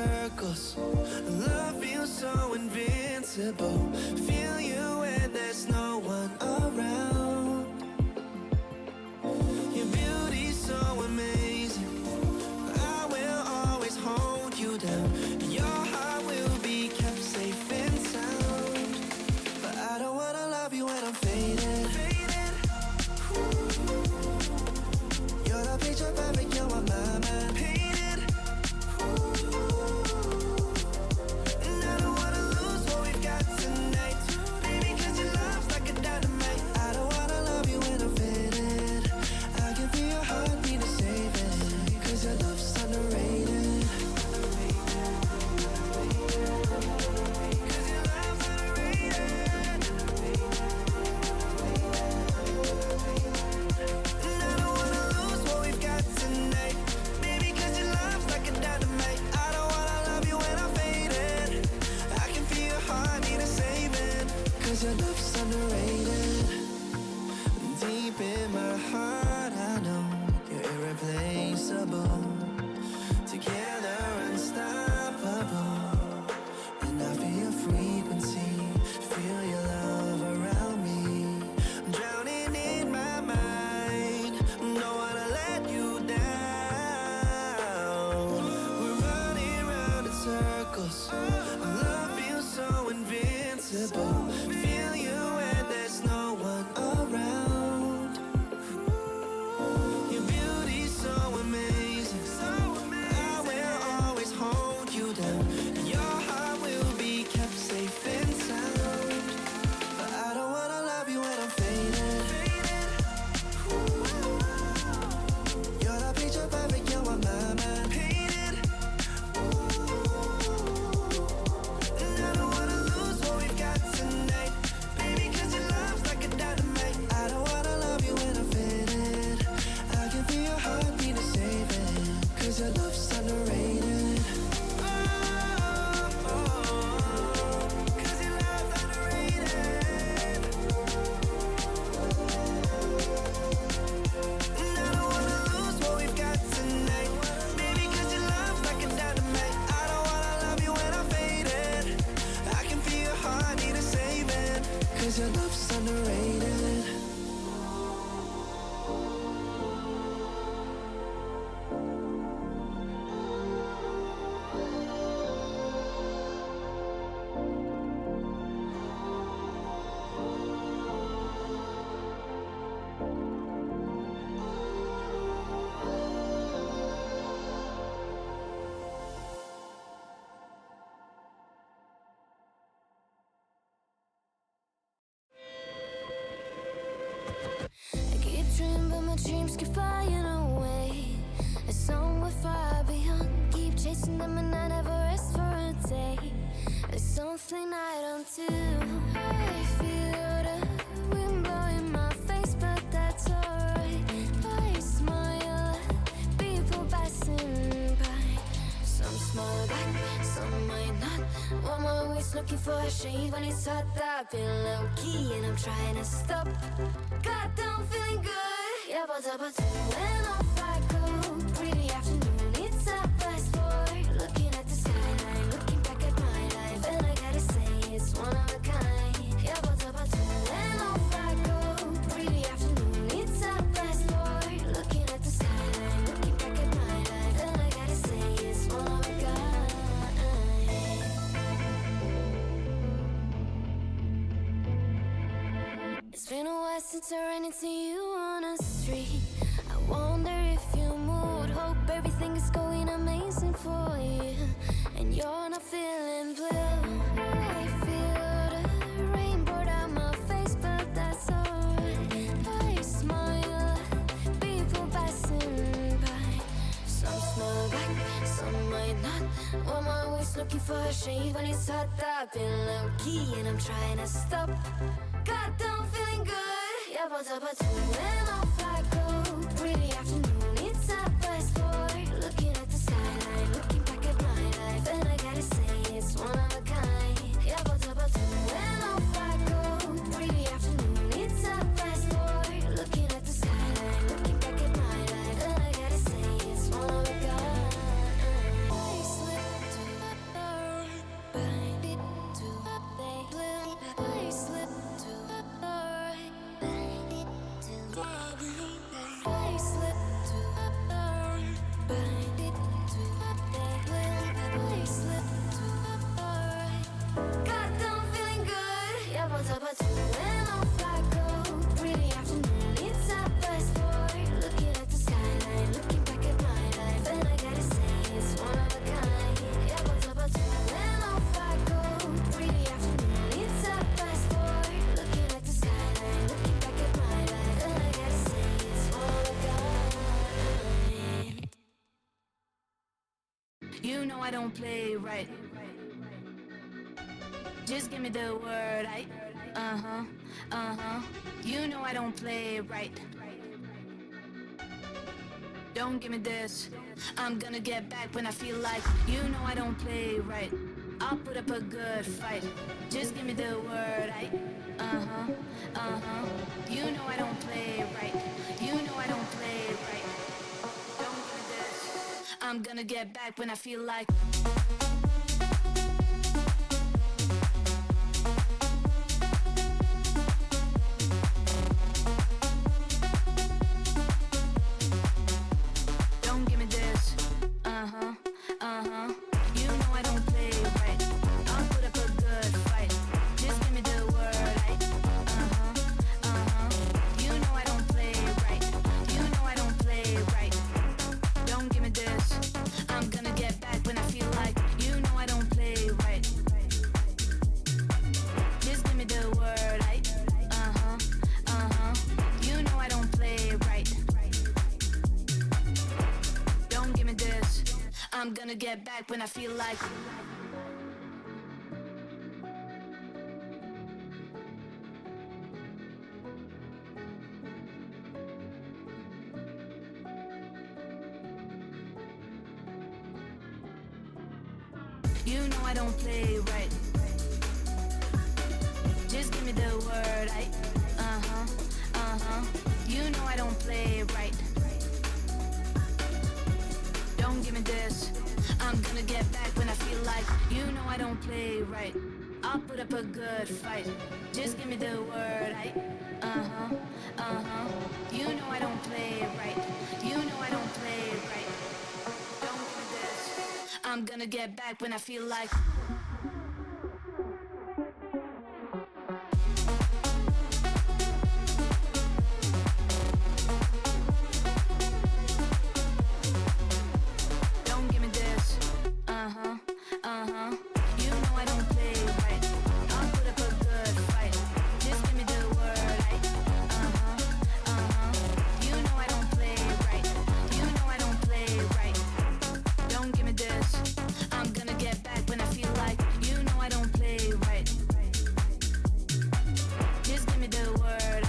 circles. Love feels so invincible. Feel you when there's no one around. Your beauty's so amazing. I will always hold you down. Your heart will be kept safe and sound. But I don't wanna love you when I'm faded. You're the picture perfect, you're on my mind. Painted. And I don't wanna lose what we've got tonight. Baby, 'cause your love's like a dynamite. I don't wanna love you when I'm faded. I can feel your heartbeat to save it. 'Cause your love's underrated. 'Cause your love's underrated. And I don't wanna lose what we've got tonight. Baby, 'cause your love's like a dynamite. I don't wanna love you when I'm faded. I can feel your heartbeat to save it. 'Cause your love's underrated. Deep in my heart, I know you're irreplaceable. Together, unstoppable. And I feel your frequency, feel your love around me. I'm drowning in my mind, don't wanna let you down. We're running round in circles. Our love feels so invincible. Feel you when there's no one around. Your beauty's so amazing. I will always hold you down. Your heart will be kept safe and sound. But I don't wanna love you when I'm faded. You're the picture perfect, you're on my mind. Painted. And I don't wanna lose what we've got tonight. Baby, 'cause your love's like a dynamite. I don't wanna love you when I'm faded. I can feel your heartbeat to save it. 'Cause your love's underrated. Oh, oh, oh. 'Cause your love's underrated. And I don't wanna lose what we've got tonight. Baby, 'cause your love's like a dynamite. I don't wanna love you when I'm faded. I can feel your heartbeat to save it. 'Cause your love's underrated. I keep dreaming, but my dreams keep flying away. It's somewhere far beyond. Keep chasing them and I never rest for a day. There's something I don't do. I feel the wind blowing my face, but that's alright. I smile at people passing by. Some smile back, some might not. I'm always looking for a shade when it's hot. I've been low key and I'm trying to stop. Goddamn, feeling good. Yeah, but when off I go. Pretty afternoon, it's a fast forward. Looking at the skyline, looking back at my life, and I gotta say it's one of a kind. Yeah, but when off I go. Pretty afternoon, it's a fast forward. Looking at the skyline, looking back at my life, and I gotta say it's one of a kind. It's been a while since I ran into you on the street. I wonder if you moved. Hope everything is going amazing for you, and you're not feeling blue. I feel the rain pour down my face, but that's alright. I smile at people passing by. Some smile back, some might not. I'm always looking for a shade when it's hot. I've been low key and I'm trying to stop. Goddamn, feeling good. Yeah, but when off I go. Pretty afternoon, it's a fast forward. Looking at the skyline, looking back at my life, and I gotta say it's one of a kind. Yeah, but when off I go. Pretty afternoon, it's a fast forward. Looking at the skyline, looking back at my life, and I gotta say it's one of a kind. I slip You know I don't play right. Just give me the word, You know I don't play right. Don't give me this. I'm gonna get back when I feel like. You know I don't play right. I'll put up a good fight. Just give me the word, You know I don't play right. You know I don't play right. Don't give me this. I'm gonna get back when I feel like. You know I don't play right. I'll put up a good fight. Just give me the word, You know I don't play right. You know I don't play right. Don't give me this. I'm gonna get back when I feel like. You know I don't play right. Just give me the word, You know I don't play right. Don't give me this. I'm gonna get back when I feel like. You know I don't play right. Just give me the word, You know I don't play right. Don't give me this. I'm gonna get back when I feel like. You know I don't play right. I'll put up a good fight. Just give me the word, You know I don't play right. You know I don't play right. Don't give me this. I'm gonna get back when I feel like. You know I don't play right. I'll put up a good fight. Just give me the word, You know I don't play right. You know I don't play right. Don't give me this. I'm gonna get back when I feel like. You know I don't play right. Just give me the word,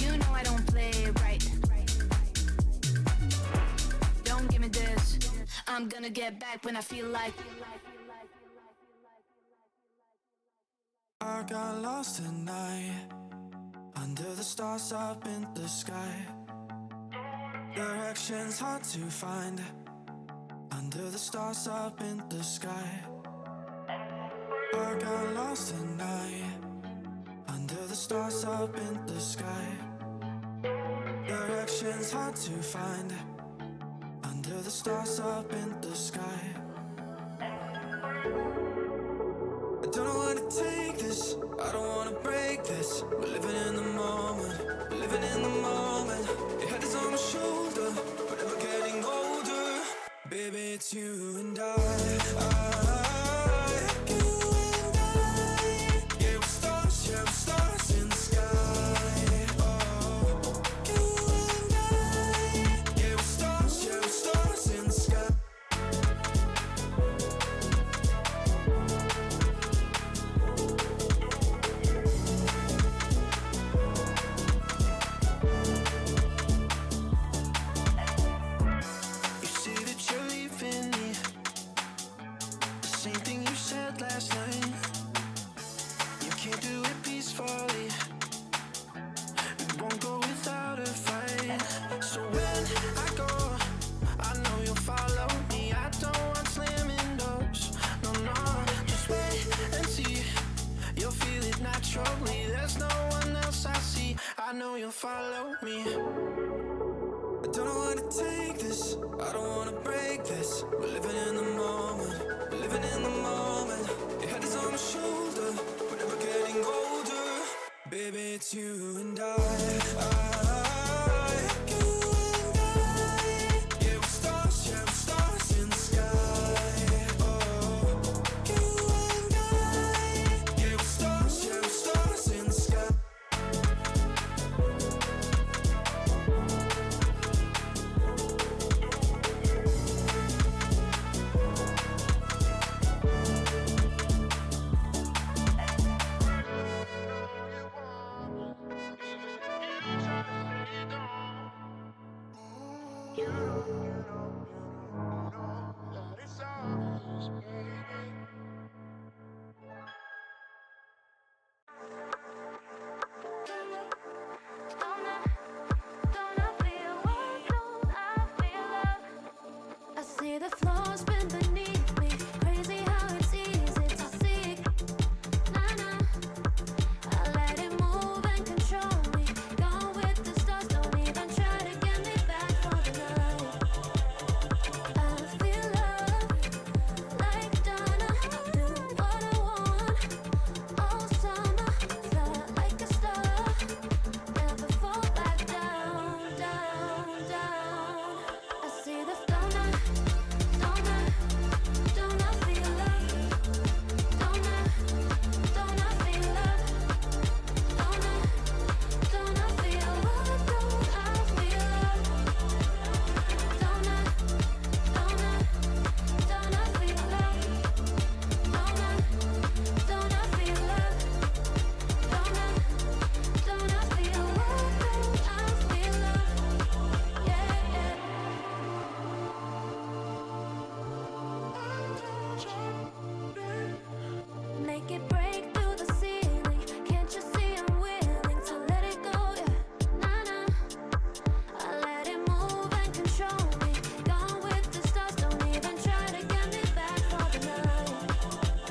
You know I don't play right. Don't give me this. I'm gonna get back when I feel like. I got lost tonight under the stars up in the sky. Directions hard to find under the stars up in the sky. I got lost tonight under the stars up in the sky. Directions hard to find under the stars up in the sky. I don't know where to take this, I don't wanna break this. We're living in the moment, we're living in the moment. Your head is on my shoulder, but we're getting older. Baby, it's you and I. You and I. Yeah, we're stars in the sky. Oh, you and I. Yeah, we're stars in the sky. Last night, you can't do it peacefully. We won't go without a fight. So when I go, I know you'll follow me. I don't want slamming doors. No, no, just wait and see. You'll feel it naturally. There's no one else I see. I know you'll follow me. I don't know where to take this, I don't wanna break this. We're living in the moment, we're living in the moment. Your head is on my shoulder, we're never getting older. Baby, it's you and I. You and I. Yeah, we're stars in the sky. Oh, you and I. Yeah, we're stars in the sky. that it's obvious, baby. I see the flaws bend beneath me. Crazy how it's easy to see. Nah, nah. I let it move and control me. Gone with the stars, don't even try to get me back for the night. I feel love like Donna. Do what I want all summer. Fly like a star. Never fall back down, down, down. I see the donut, donut, donut feel love. Donut, donut feel love. Donut, donut feel what? Don't I feel love? Donut, donut, donut feel love. Donut, donut feel love. Donut, donut feel what? Don't I feel love? Yeah, yeah. Make it break through the ceiling. Can't you see I'm willing to let it go? Yeah, nah, nah. I let it move and control me. Gone with the stars, don't even try to get me back for the night.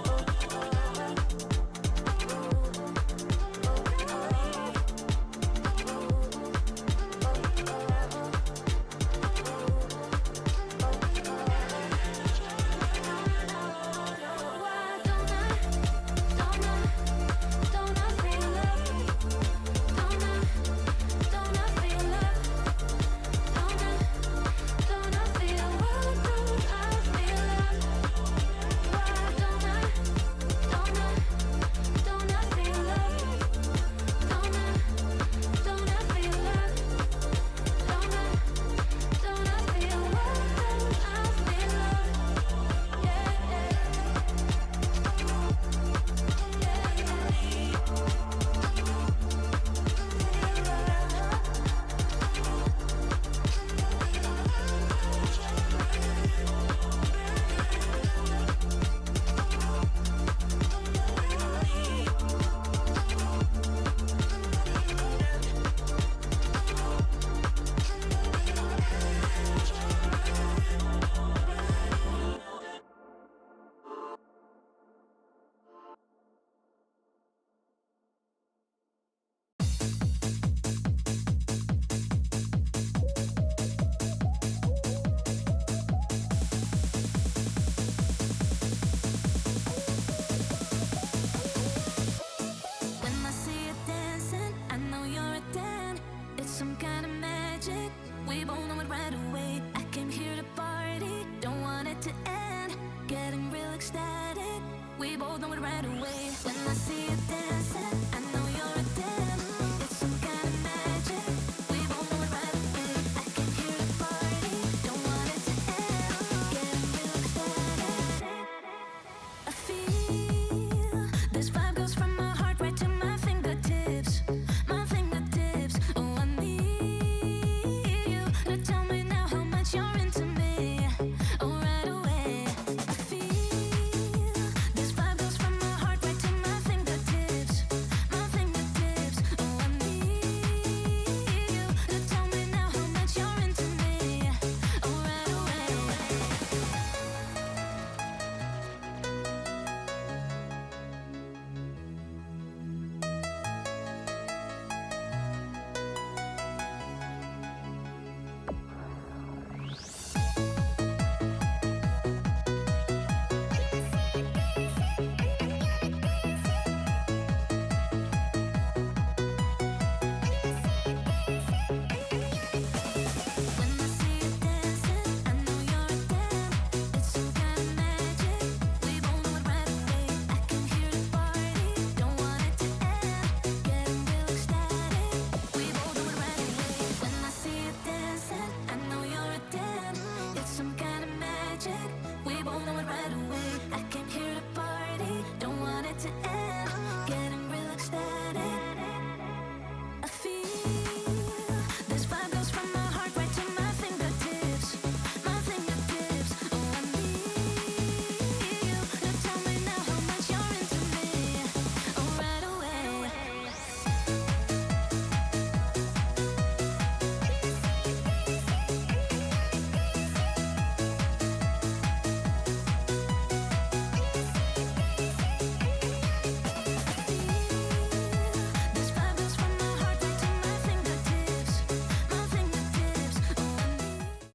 Oh, oh, oh, why don't I feel love? Don't I feel love? Don't I feel what? Don't I feel love? Why don't I feel love? Don't I feel love? Don't I feel what? Don't I feel love? Yeah, yeah. When I see you dancing, I know you're a 10. It's some kind of magic. We both know it right away. I came here to party, don't want it to end. Getting real ecstatic. We both know it right away. When I see you dancing, I